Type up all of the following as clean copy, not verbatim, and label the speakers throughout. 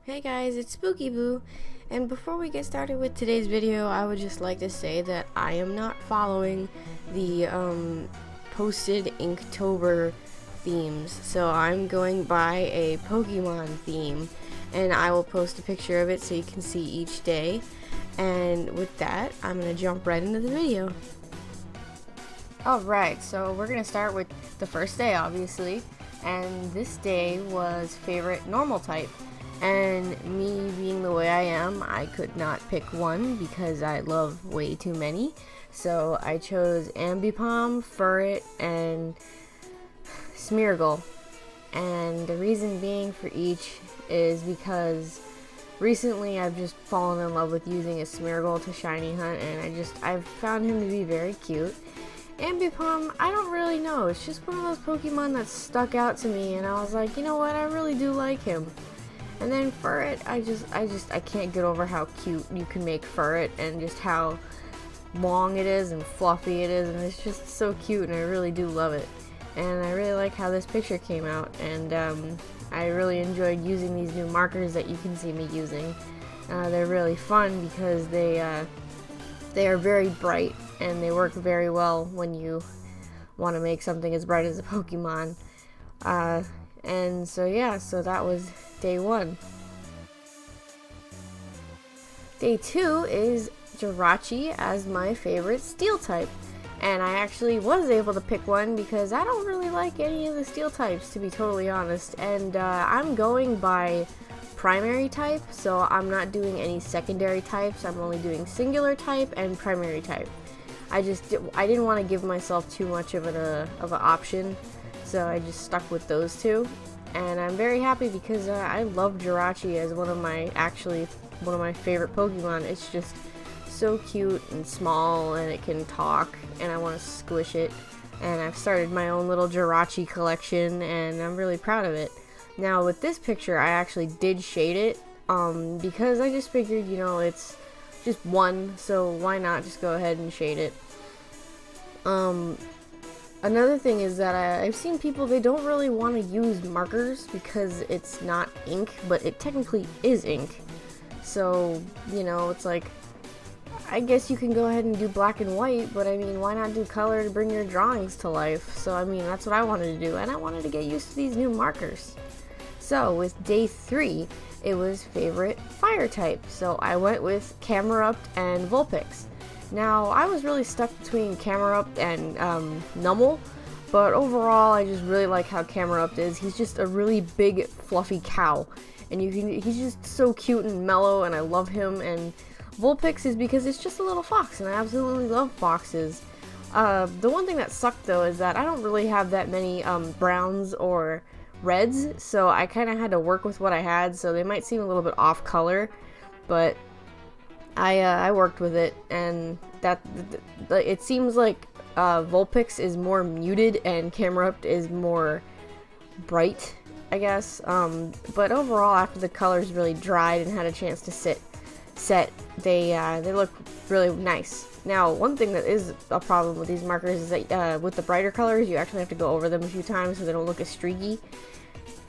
Speaker 1: Hey guys, it's Spooky Boo, and before we get started with today's video, I would just like to say that I am not following the posted Inktober themes, so I'm going by a Pokemon theme, and I will post a picture of it so you can see each day. And with that, I'm gonna jump right into the video. Alright, so we're gonna start with the first day, obviously, and this day was favorite normal type. And me being the way I am, I could not pick one because I love way too many. So I chose Ambipom, Furret, and Smeargle. And the reason being for each is because recently I've just fallen in love with using a Smeargle to shiny hunt, and I've found him to be very cute. Ambipom, I don't really know. It's just one of those Pokemon that stuck out to me, and I was like, you know what, I really do like him. And then Furret, I can't get over how cute you can make Furret, and just how long it is and fluffy it is, and it's just so cute, and I really do love it. And I really like how this picture came out, and I really enjoyed using these new markers that you can see me using. They're really fun because they are very bright, and they work very well when you want to make something as bright as a Pokemon. And so yeah, so that was day 1. Day 2 is Jirachi as my favorite steel type. And I actually was able to pick one because I don't really like any of the steel types, to be totally honest. And I'm going by primary type, so I'm not doing any secondary types. I'm only doing singular type and primary type. I didn't want to give myself too much of an option, so I just stuck with those two. And I'm very happy because I love Jirachi as one of my favorite Pokemon. It's just so cute and small, and it can talk, and I want to squish it. And I've started my own little Jirachi collection, and I'm really proud of it. Now with this picture, I actually did shade it because I just figured, you know, it's just one, so why not just go ahead and shade it. Another thing is that I've seen people, they don't really want to use markers because it's not ink, but it technically is ink. So, you know, it's like, I guess you can go ahead and do black and white, but I mean, why not do color to bring your drawings to life? So, I mean, that's what I wanted to do, and I wanted to get used to these new markers. So, with day 3, it was favorite fire type. So, I went with Camerupt and Vulpix. Now, I was really stuck between Camerupt and Numel, but overall, I just really like how Camerupt is. He's just a really big, fluffy cow, and he's just so cute and mellow, and I love him. And Vulpix is because it's just a little fox, and I absolutely love foxes. The one thing that sucked, though, is that I don't really have that many browns or reds, so I kind of had to work with what I had, so they might seem a little bit off color, but I worked with it, and it seems like Vulpix is more muted and Camerupt is more bright, I guess. But overall, after the colors really dried and had a chance to set, they look really nice. Now, one thing that is a problem with these markers is that with the brighter colors, you actually have to go over them a few times so they don't look as streaky.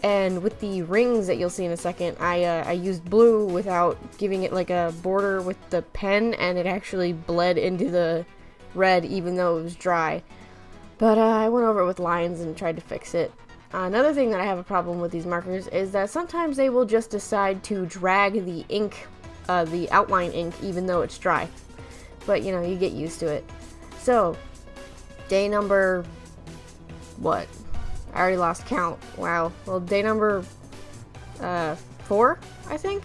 Speaker 1: And with the rings that you'll see in a second, I used blue without giving it like a border with the pen, and it actually bled into the red even though it was dry. But I went over it with lines and tried to fix it. Another thing that I have a problem with these markers is that sometimes they will just decide to drag the ink, the outline ink, even though it's dry. But you know, you get used to it. So, day number, what? I already lost count. Wow. Well, day number 4, I think.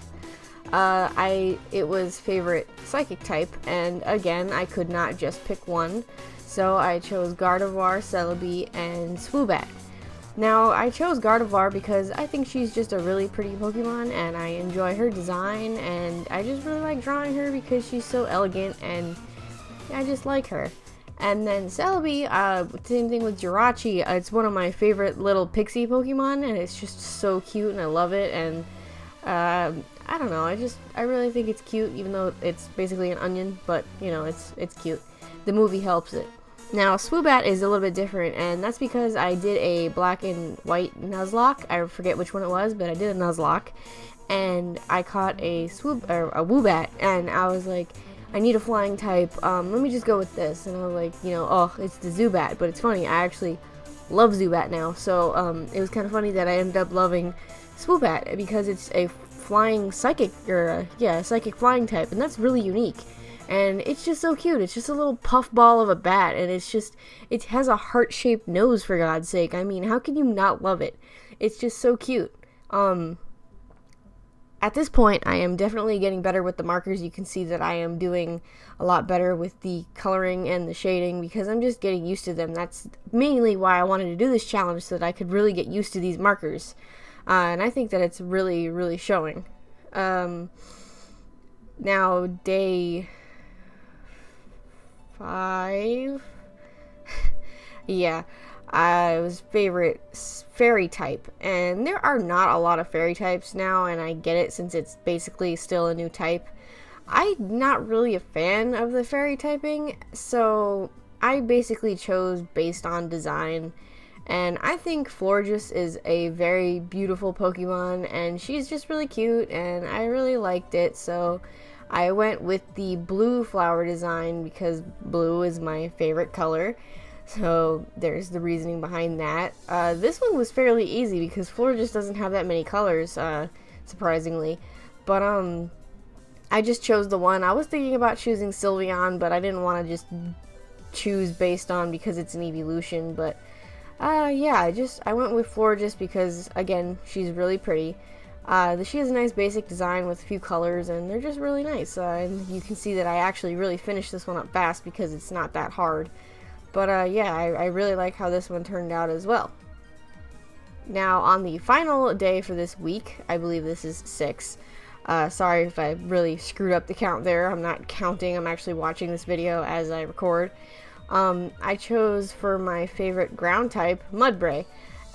Speaker 1: It was favorite psychic type, and again, I could not just pick one, so I chose Gardevoir, Celebi, and Swoobat. Now, I chose Gardevoir because I think she's just a really pretty Pokemon, and I enjoy her design, and I just really like drawing her because she's so elegant, and I just like her. And then Celebi, same thing with Jirachi. It's one of my favorite little pixie Pokemon, and it's just so cute, and I love it. And I don't know, I really think it's cute, even though it's basically an onion. But you know, it's cute. The movie helps it. Now, Swoobat is a little bit different, and that's because I did a black and white Nuzlocke. I forget which one it was, but I did a Nuzlocke. and I caught a Woobat, and I was like, I need a flying type, let me just go with this. And I was like, oh, it's the Zubat. But it's funny, I actually love Zubat now, so it was kind of funny that I ended up loving Swoobat because it's a flying psychic, or psychic flying type, and that's really unique. And it's just so cute. It's just a little puff ball of a bat, and it has a heart-shaped nose, for God's sake. I mean, how can you not love it? It's just so cute. At this point, I am definitely getting better with the markers. You can see that I am doing a lot better with the coloring and the shading because I'm just getting used to them. That's mainly why I wanted to do this challenge, so that I could really get used to these markers. And I think that it's really, really showing. Now, day 5. Yeah. I was favorite fairy type, and there are not a lot of fairy types now, and I get it since it's basically still a new type. I'm not really a fan of the fairy typing, so I basically chose based on design, and I think Florges is a very beautiful Pokemon, and she's just really cute, and I really liked it, so I went with the blue flower design because blue is my favorite color. So there's the reasoning behind that. This one was fairly easy because Florges doesn't have that many colors, surprisingly. But I just chose the one. I was thinking about choosing Sylveon, but I didn't want to just choose based on because it's an evolution. But yeah, I went with Florges because, again, she's really pretty. She has a nice basic design with a few colors, and they're just really nice. And you can see that I actually really finished this one up fast because it's not that hard. But yeah, I really like how this one turned out as well. Now, on the final day for this week, I believe this is 6. Sorry if I really screwed up the count there. I'm not counting, I'm actually watching this video as I record. I chose for my favorite ground type, Mudbray.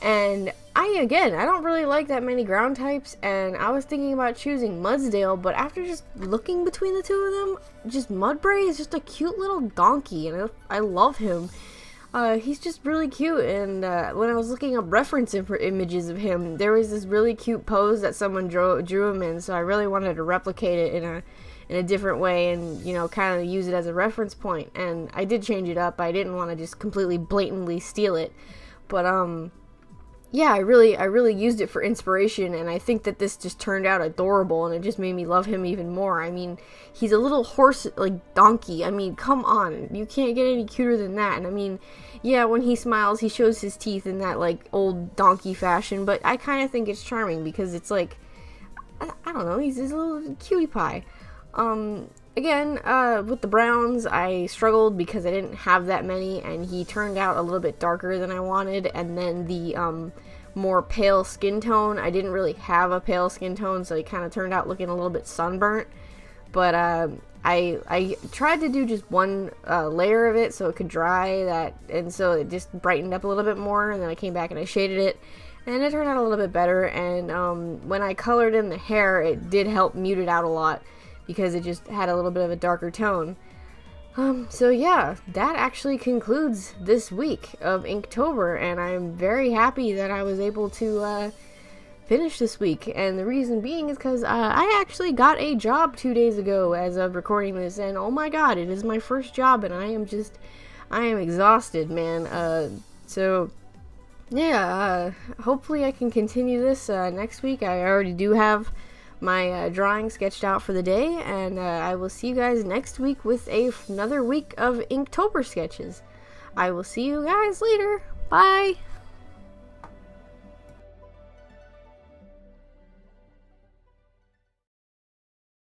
Speaker 1: And I don't really like that many ground types, and I was thinking about choosing Mudsdale, but after just looking between the two of them, just Mudbray is just a cute little donkey, and I love him. He's just really cute, and when I was looking up reference images of him, there was this really cute pose that someone drew him in, so I really wanted to replicate it in a different way and, kind of use it as a reference point, and I did change it up. I didn't want to just completely blatantly steal it, but, yeah, I really used it for inspiration, and I think that this just turned out adorable, and it just made me love him even more. I mean, he's a little horse, like, donkey. I mean, come on. You can't get any cuter than that. And I mean, yeah, when he smiles, he shows his teeth in that, like, old donkey fashion, but I kind of think it's charming because it's like, I don't know, he's a little cutie pie. Again, with the browns, I struggled because I didn't have that many, and he turned out a little bit darker than I wanted, and then the, more pale skin tone, I didn't really have a pale skin tone, so he kind of turned out looking a little bit sunburnt, but, I tried to do just one, layer of it so it could dry that, and so it just brightened up a little bit more, and then I came back and I shaded it, and it turned out a little bit better, and, when I colored in the hair, it did help mute it out a lot, because it just had a little bit of a darker tone. So yeah, that actually concludes this week of Inktober, and I'm very happy that I was able to finish this week, and the reason being is because I actually got a job 2 days ago as of recording this, and oh my god, it is my first job, and I am exhausted, man. So yeah, hopefully I can continue this next week. I already do have my drawing sketched out for the day, and I will see you guys next week with another week of Inktober sketches. I will see you guys later. Bye!